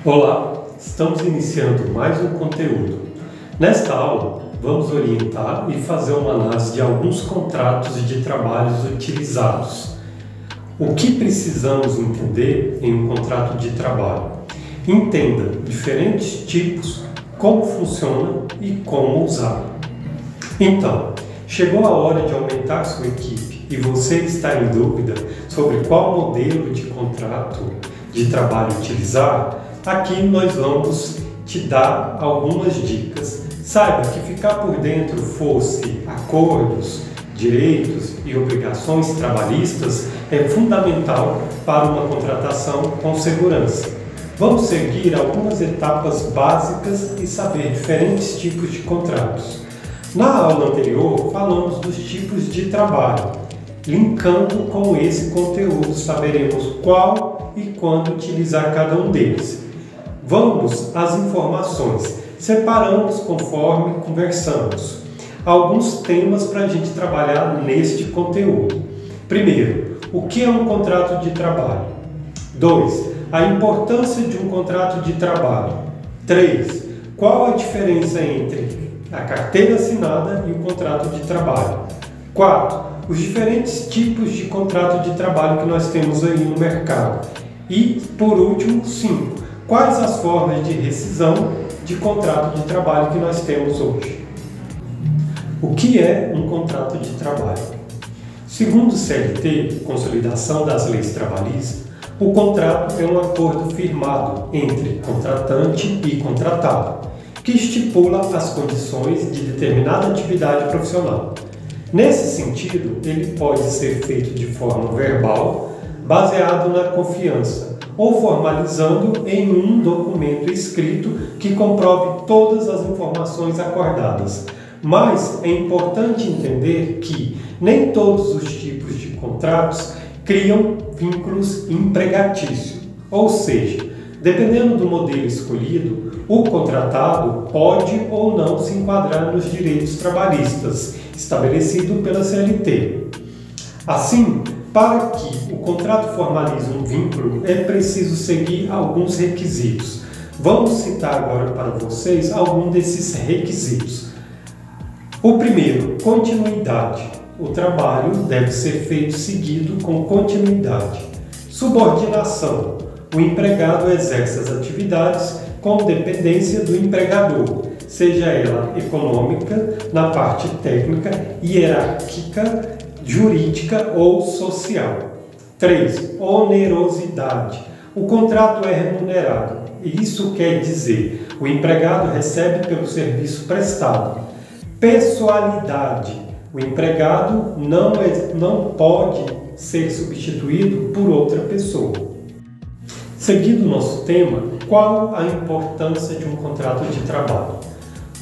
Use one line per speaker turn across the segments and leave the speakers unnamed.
Olá, estamos iniciando mais um conteúdo. Nesta aula, vamos orientar e fazer uma análise de alguns contratos de trabalhos utilizados. O que precisamos entender em um contrato de trabalho? Entenda diferentes tipos, como funciona e como usar. Então, chegou a hora de aumentar sua equipe e você está em dúvida sobre qual modelo de contrato de trabalho utilizar? Aqui nós vamos te dar algumas dicas. Saiba que ficar por dentro fosse acordos, direitos e obrigações trabalhistas é fundamental para uma contratação com segurança. Vamos seguir algumas etapas básicas e saber diferentes tipos de contratos. Na aula anterior, falamos dos tipos de trabalho. Linkando com esse conteúdo, saberemos qual e quando utilizar cada um deles. Vamos às informações. Separamos conforme conversamos alguns temas para a gente trabalhar neste conteúdo. Primeiro, o que é um contrato de trabalho? 2. A importância de um contrato de trabalho. 3. Qual a diferença entre a carteira assinada e o contrato de trabalho? 4. Os diferentes tipos de contrato de trabalho que nós temos aí no mercado. E, por último, 5. Quais as formas de rescisão de contrato de trabalho que nós temos hoje? O que é um contrato de trabalho? Segundo o CLT, Consolidação das Leis Trabalhistas, o contrato é um acordo firmado entre contratante e contratado, que estipula as condições de determinada atividade profissional. Nesse sentido, ele pode ser feito de forma verbal, baseado na confiança, ou formalizando em um documento escrito que comprove todas as informações acordadas. Mas é importante entender que nem todos os tipos de contratos criam vínculos empregatícios, ou seja, dependendo do modelo escolhido, o contratado pode ou não se enquadrar nos direitos trabalhistas estabelecidos pela CLT. Assim, para que o contrato formalize um vínculo, é preciso seguir alguns requisitos. Vamos citar agora para vocês alguns desses requisitos. O primeiro, continuidade. O trabalho deve ser feito seguido com continuidade. Subordinação. O empregado exerce as atividades com dependência do empregador, seja ela econômica, na parte técnica, hierárquica, jurídica ou social. 3. Onerosidade. O contrato é remunerado. Isso quer dizer, o empregado recebe pelo serviço prestado. Pessoalidade. O empregado não pode ser substituído por outra pessoa. Seguindo o nosso tema, qual a importância de um contrato de trabalho?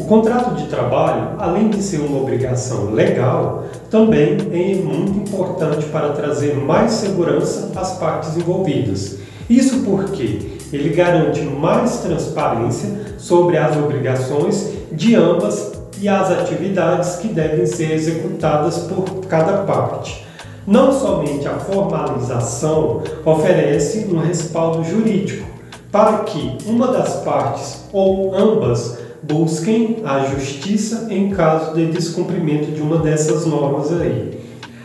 O contrato de trabalho, além de ser uma obrigação legal, também é muito importante para trazer mais segurança às partes envolvidas. Isso porque ele garante mais transparência sobre as obrigações de ambas e as atividades que devem ser executadas por cada parte. Não somente a formalização oferece um respaldo jurídico para que uma das partes ou ambas busquem a justiça em caso de descumprimento de uma dessas normas aí.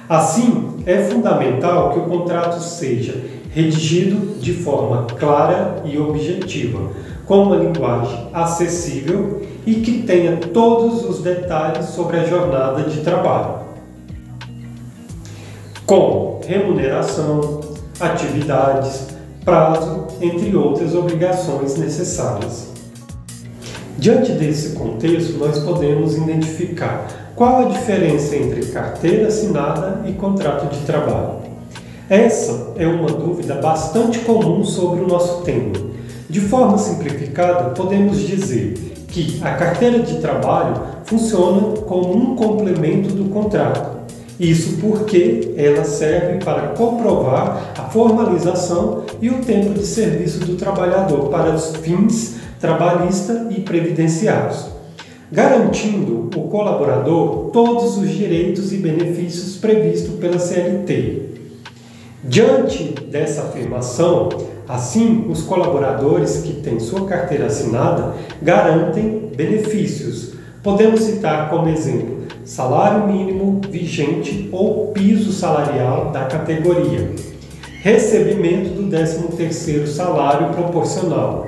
Assim, é fundamental que o contrato seja redigido de forma clara e objetiva, com uma linguagem acessível e que tenha todos os detalhes sobre a jornada de trabalho, como remuneração, atividades, prazo, entre outras obrigações necessárias. Diante desse contexto, nós podemos identificar qual a diferença entre carteira assinada e contrato de trabalho. Essa é uma dúvida bastante comum sobre o nosso tema. De forma simplificada, podemos dizer que a carteira de trabalho funciona como um complemento do contrato. Isso porque ela serve para comprovar a formalização e o tempo de serviço do trabalhador para os fins trabalhista e previdenciários, garantindo ao colaborador todos os direitos e benefícios previstos pela CLT. Diante dessa afirmação, assim, os colaboradores que têm sua carteira assinada garantem benefícios. Podemos citar como exemplo salário mínimo vigente ou piso salarial da categoria, recebimento do 13º salário proporcional,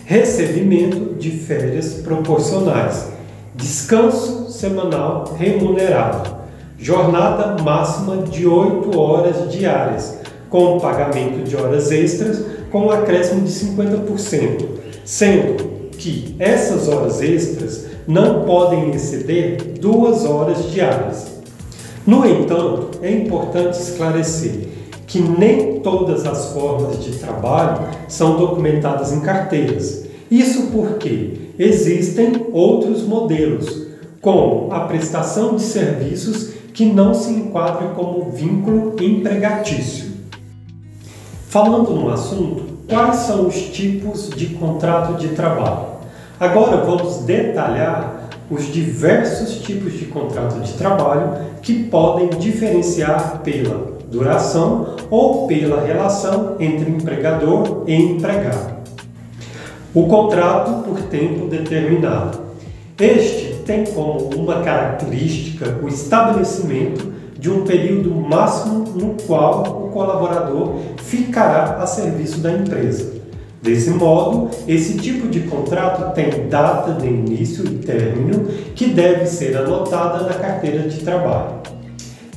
recebimento de férias proporcionais, descanso semanal remunerado, jornada máxima de 8 horas diárias, com pagamento de horas extras com um acréscimo de 50%, sendo que essas horas extras não podem exceder 2 horas diárias. No entanto, é importante esclarecer que nem todas as formas de trabalho são documentadas em carteiras. Isso porque existem outros modelos, como a prestação de serviços que não se enquadram como vínculo empregatício. Falando no assunto, quais são os tipos de contrato de trabalho? Agora vamos detalhar os diversos tipos de contrato de trabalho que podem diferenciar pela duração ou pela relação entre empregador e empregado. O contrato por tempo determinado. Este tem como uma característica o estabelecimento de um período máximo no qual o colaborador ficará a serviço da empresa. Desse modo, esse tipo de contrato tem data de início e término que deve ser anotada na carteira de trabalho.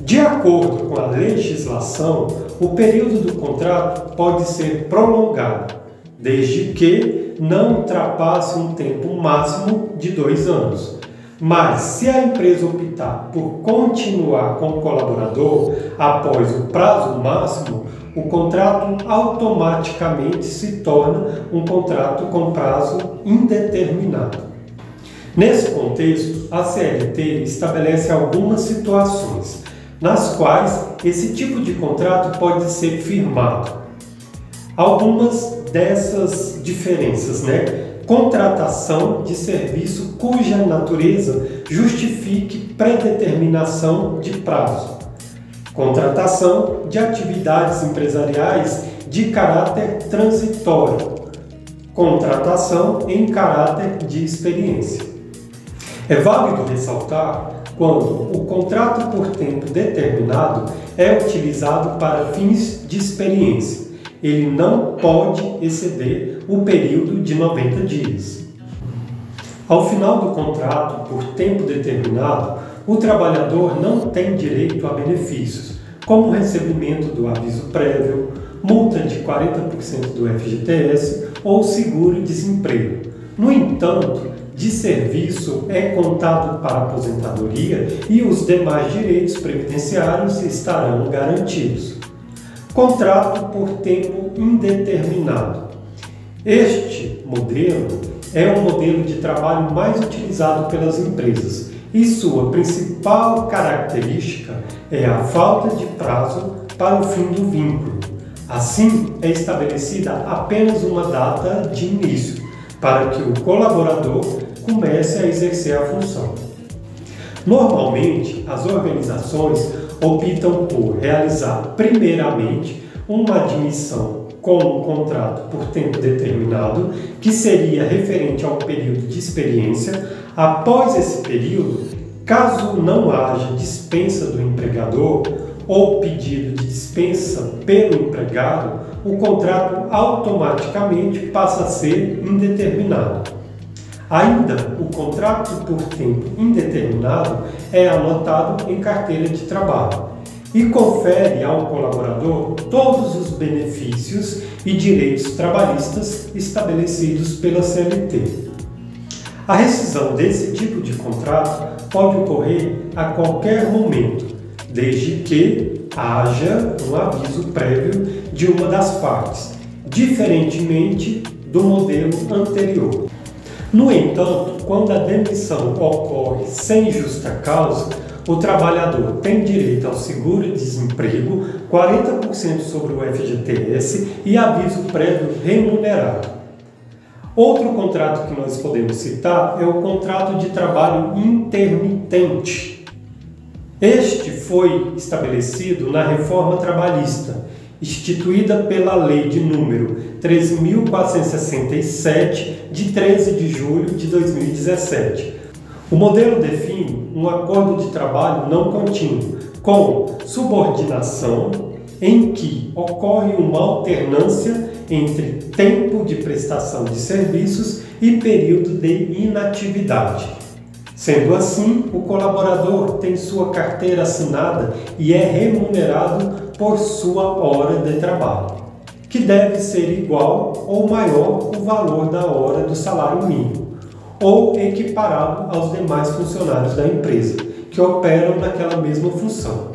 De acordo com a legislação, o período do contrato pode ser prolongado, desde que não ultrapasse um tempo máximo de 2 anos. Mas, se a empresa optar por continuar com o colaborador após o prazo máximo, o contrato automaticamente se torna um contrato com prazo indeterminado. Nesse contexto, a CLT estabelece algumas situações nas quais esse tipo de contrato pode ser firmado. Algumas dessas diferenças, Contratação de serviço cuja natureza justifique predeterminação de prazo. Contratação de atividades empresariais de caráter transitório. Contratação em caráter de experiência. É válido ressaltar quando o contrato por tempo determinado é utilizado para fins de experiência. Ele não pode exceder o período de 90 dias. Ao final do contrato por tempo determinado, o trabalhador não tem direito a benefícios, como recebimento do aviso prévio, multa de 40% do FGTS ou seguro-desemprego. No entanto, de serviço é contado para a aposentadoria e os demais direitos previdenciários estarão garantidos. Contrato por tempo indeterminado. Este modelo é um modelo de trabalho mais utilizado pelas empresas e sua principal característica é a falta de prazo para o fim do vínculo. Assim, é estabelecida apenas uma data de início para que o colaborador comece a exercer a função. Normalmente, as organizações optam por realizar primeiramente uma admissão com um contrato por tempo determinado, que seria referente ao período de experiência. Após esse período, caso não haja dispensa do empregador ou pedido de dispensa pelo empregado, o contrato automaticamente passa a ser indeterminado. Ainda, o contrato por tempo indeterminado é anotado em carteira de trabalho e confere ao colaborador todos os benefícios e direitos trabalhistas estabelecidos pela CLT. A rescisão desse tipo de contrato pode ocorrer a qualquer momento, desde que haja um aviso prévio de uma das partes, diferentemente do modelo anterior. No entanto, quando a demissão ocorre sem justa causa, o trabalhador tem direito ao seguro-desemprego, 40% sobre o FGTS e aviso prévio remunerado. Outro contrato que nós podemos citar é o contrato de trabalho intermitente. Este foi estabelecido na reforma trabalhista instituída pela Lei de número 13.467, de 13 de julho de 2017. O modelo define um acordo de trabalho não contínuo, com subordinação, em que ocorre uma alternância entre tempo de prestação de serviços e período de inatividade. Sendo assim, o colaborador tem sua carteira assinada e é remunerado por sua hora de trabalho, que deve ser igual ou maior o valor da hora do salário mínimo, ou equiparado aos demais funcionários da empresa que operam naquela mesma função.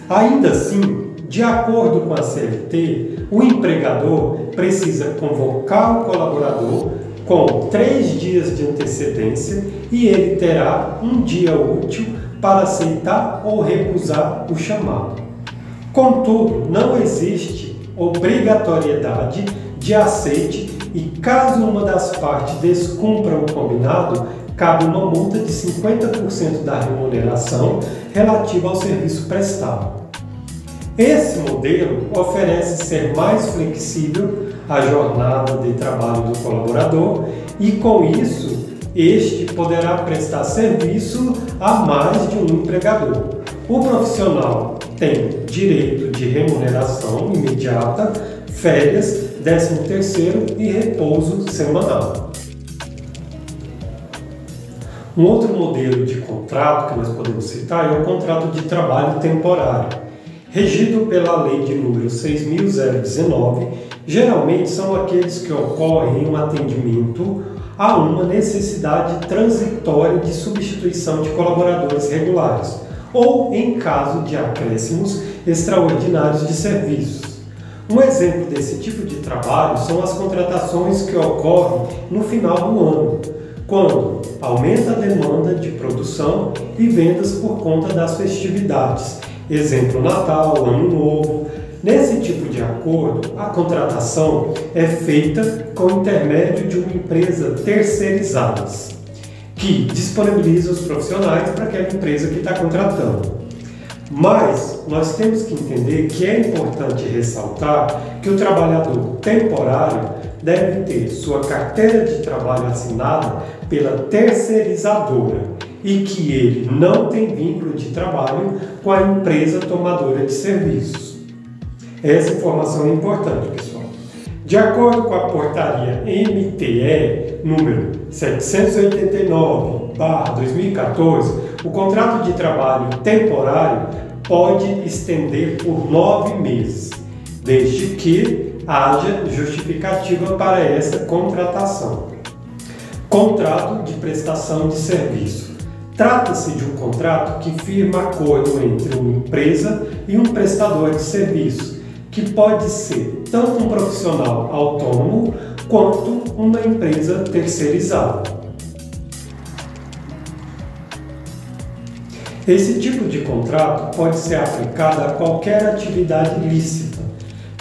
Ainda assim, de acordo com a CLT, o empregador precisa convocar o colaborador com 3 dias de antecedência e ele terá um dia útil para aceitar ou recusar o chamado. Contudo, não existe obrigatoriedade de aceite e, caso uma das partes descumpra o combinado, cabe uma multa de 50% da remuneração relativa ao serviço prestado. Esse modelo oferece ser mais flexível a jornada de trabalho do colaborador e, com isso, este poderá prestar serviço a mais de um empregador. O profissional tem direito de remuneração imediata, férias, 13º e repouso semanal. Um outro modelo de contrato que nós podemos citar é o contrato de trabalho temporário. Regido pela Lei de número 6.019, geralmente são aqueles que ocorrem em um atendimento a uma necessidade transitória de substituição de colaboradores regulares ou em caso de acréscimos extraordinários de serviços. Um exemplo desse tipo de trabalho são as contratações que ocorrem no final do ano, quando aumenta a demanda de produção e vendas por conta das festividades. Exemplo, Natal, Ano Novo. Nesse tipo de acordo, a contratação é feita com o intermédio de uma empresa terceirizada, que disponibiliza os profissionais para aquela empresa que está contratando. Mas nós temos que entender que é importante ressaltar que o trabalhador temporário deve ter sua carteira de trabalho assinada pela terceirizadora e que ele não tem vínculo de trabalho com a empresa tomadora de serviços. Essa informação é importante, pessoal. De acordo com a portaria MTE número 789/2014, o contrato de trabalho temporário pode estender por 9 meses, desde que haja justificativa para essa contratação. Contrato de prestação de serviço. Trata-se de um contrato que firma acordo entre uma empresa e um prestador de serviço, que pode ser tanto um profissional autônomo quanto uma empresa terceirizada. Esse tipo de contrato pode ser aplicado a qualquer atividade lícita,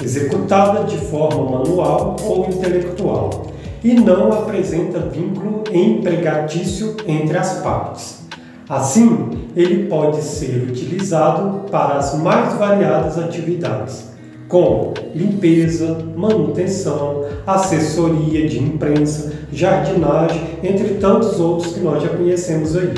executada de forma manual ou intelectual, e não apresenta vínculo empregatício entre as partes. Assim, ele pode ser utilizado para as mais variadas atividades, como limpeza, manutenção, assessoria de imprensa, jardinagem, entre tantos outros que nós já conhecemos aí.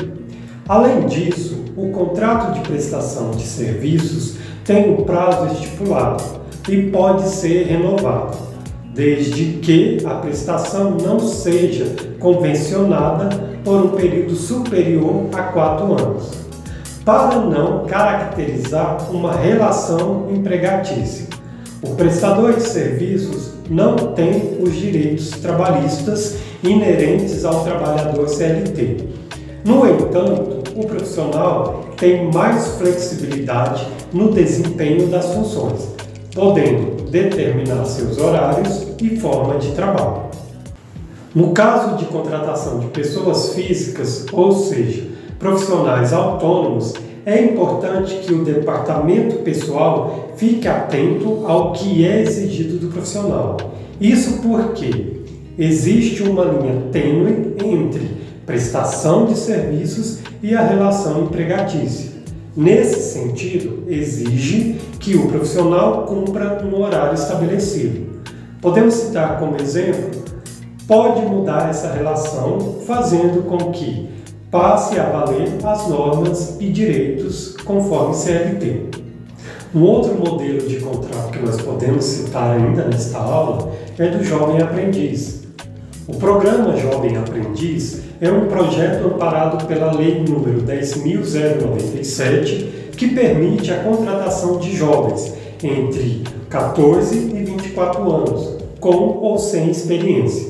Além disso, o contrato de prestação de serviços tem um prazo estipulado e pode ser renovado, desde que a prestação não seja convencionada por um período superior a 4 anos, para não caracterizar uma relação empregatícia. O prestador de serviços não tem os direitos trabalhistas inerentes ao trabalhador CLT. No entanto, o profissional tem mais flexibilidade no desempenho das funções, podendo determinar seus horários e forma de trabalho. No caso de contratação de pessoas físicas, ou seja, profissionais autônomos, é importante que o departamento pessoal fique atento ao que é exigido do profissional. Isso porque existe uma linha tênue entre prestação de serviços e a relação empregatícia. Nesse sentido, exige que o profissional cumpra um horário estabelecido. Podemos citar como exemplo, pode mudar essa relação fazendo com que passe a valer as normas e direitos conforme CLT. Um outro modelo de contrato que nós podemos citar ainda nesta aula é do Jovem Aprendiz. O programa Jovem Aprendiz é um projeto amparado pela Lei nº 10.097, que permite a contratação de jovens entre 14 e 24 anos, com ou sem experiência.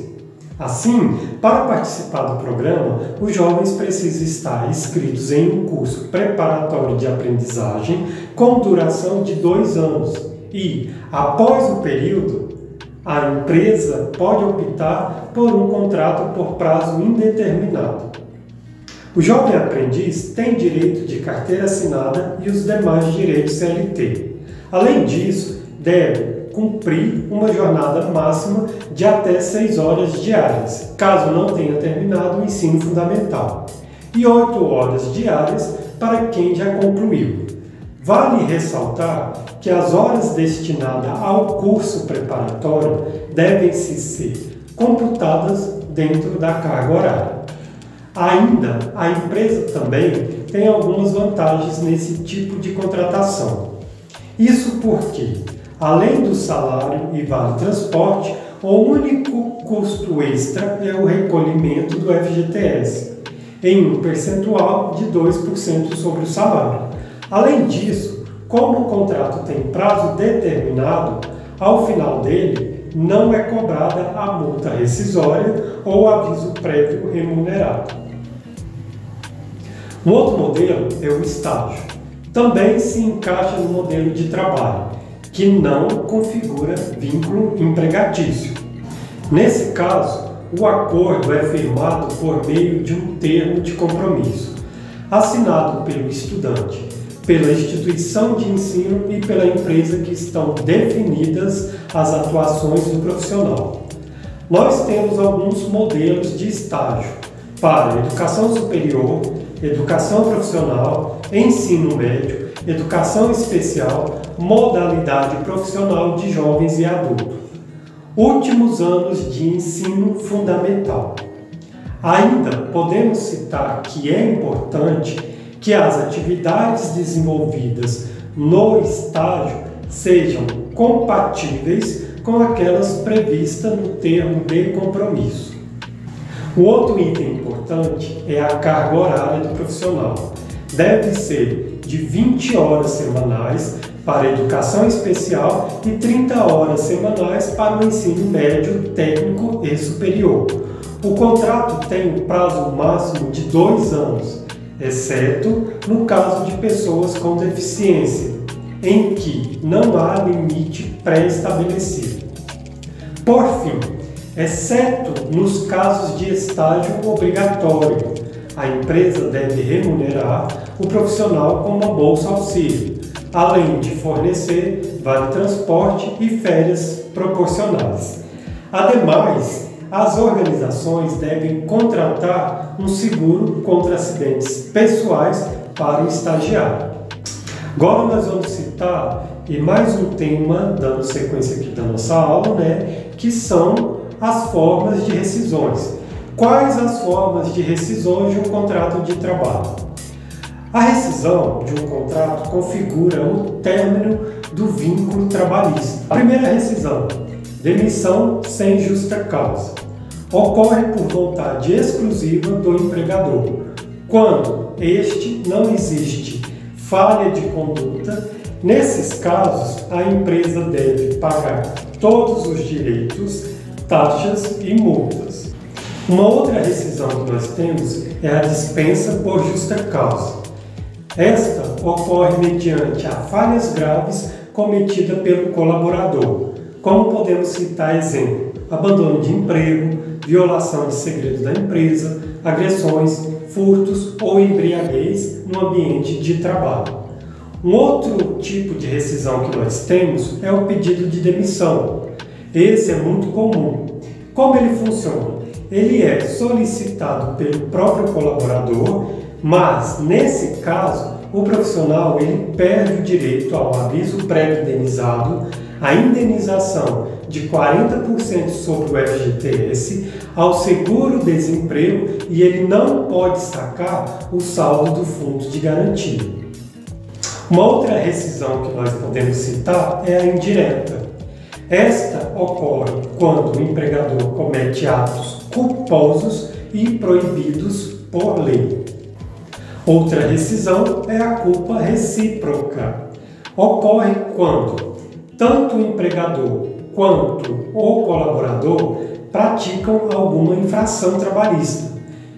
Assim, para participar do programa, os jovens precisam estar inscritos em um curso preparatório de aprendizagem com duração de 2 anos e, após o período, a empresa pode optar por um contrato por prazo indeterminado. O jovem aprendiz tem direito de carteira assinada e os demais direitos CLT. Além disso, deve cumprir uma jornada máxima de até 6 horas diárias, caso não tenha terminado o ensino fundamental, e 8 horas diárias para quem já concluiu. Vale ressaltar que as horas destinadas ao curso preparatório devem ser computadas dentro da carga horária. Ainda, a empresa também tem algumas vantagens nesse tipo de contratação. Isso porque, além do salário e vale transporte, o único custo extra é o recolhimento do FGTS, em um percentual de 2% sobre o salário. Além disso, como o contrato tem prazo determinado, ao final dele não é cobrada a multa rescisória ou aviso prévio remunerado. Um outro modelo é o estágio. Também se encaixa no modelo de trabalho, que não configura vínculo empregatício. Nesse caso, o acordo é firmado por meio de um termo de compromisso, assinado pelo estudante, pela instituição de ensino e pela empresa, que estão definidas as atuações do profissional. Nós temos alguns modelos de estágio para educação superior, educação profissional, ensino médio, educação especial, modalidade profissional de jovens e adultos. Últimos anos de ensino fundamental. Ainda podemos citar que é importante que as atividades desenvolvidas no estágio sejam compatíveis com aquelas previstas no termo de compromisso. O outro item importante é a carga horária do profissional. Deve ser de 20 horas semanais para a educação especial e 30 horas semanais para o ensino médio, técnico e superior. O contrato tem um prazo máximo de 2 anos, exceto no caso de pessoas com deficiência, em que não há limite pré-estabelecido. Por fim, exceto nos casos de estágio obrigatório, a empresa deve remunerar o profissional com uma bolsa auxílio, além de fornecer vale transporte e férias proporcionais. Ademais, as organizações devem contratar um seguro contra acidentes pessoais para o estagiário. Agora nós vamos citar mais um tema, dando sequência aqui da nossa aula, que são as formas de rescisões. Quais as formas de rescisões de um contrato de trabalho? A rescisão de um contrato configura o término do vínculo trabalhista. A primeira rescisão, demissão sem justa causa, ocorre por vontade exclusiva do empregador, quando este não existe falha de conduta. Nesses casos, a empresa deve pagar todos os direitos, taxas e multas. Uma outra rescisão que nós temos é a dispensa por justa causa. Esta ocorre mediante a falhas graves cometidas pelo colaborador, como podemos citar exemplo: abandono de emprego, violação de segredo da empresa, agressões, furtos ou embriaguez no ambiente de trabalho. Um outro tipo de rescisão que nós temos é o pedido de demissão. Esse é muito comum. Como ele funciona? Ele é solicitado pelo próprio colaborador, mas nesse caso o profissional ele perde o direito ao aviso prévio indenizado, a indenização de 40% sobre o FGTS, ao seguro-desemprego e ele não pode sacar o saldo do fundo de garantia. Uma outra rescisão que nós podemos citar é a indireta. Esta ocorre quando o empregador comete atos culposos e proibidos por lei. Outra rescisão é a culpa recíproca. Ocorre quando tanto o empregador quanto o colaborador praticam alguma infração trabalhista.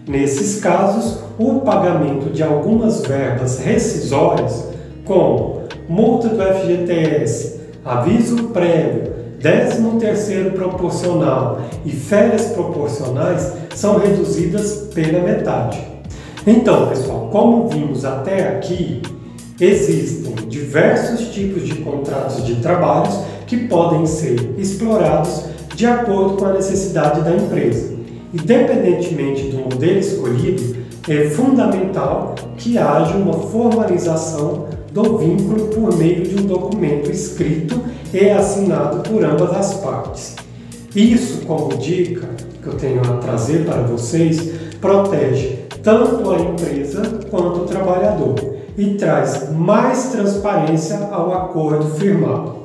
Nesses casos, o pagamento de algumas verbas rescisórias, como multa do FGTS, aviso prévio, 13º proporcional e férias proporcionais, são reduzidas pela metade. Então, pessoal, como vimos até aqui, existem diversos tipos de contratos de trabalho que podem ser explorados de acordo com a necessidade da empresa. Independentemente do modelo escolhido, é fundamental que haja uma formalização do vínculo por meio de um documento escrito e assinado por ambas as partes. Isso, como dica que eu tenho a trazer para vocês, protege tanto a empresa quanto o trabalhador e traz mais transparência ao acordo firmado.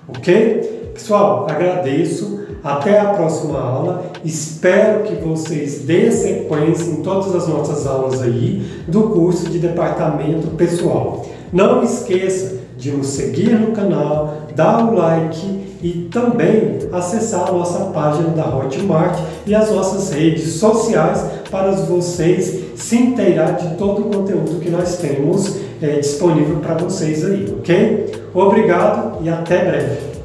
Ok? Pessoal, agradeço. Até a próxima aula. Espero que vocês deem sequência em todas as nossas aulas aí do curso de Departamento Pessoal. Não esqueça de nos seguir no canal, dar o like e também acessar a nossa página da Hotmart e as nossas redes sociais para vocês se inteirar de todo o conteúdo que nós temos disponível para vocês aí, ok? Obrigado e até breve!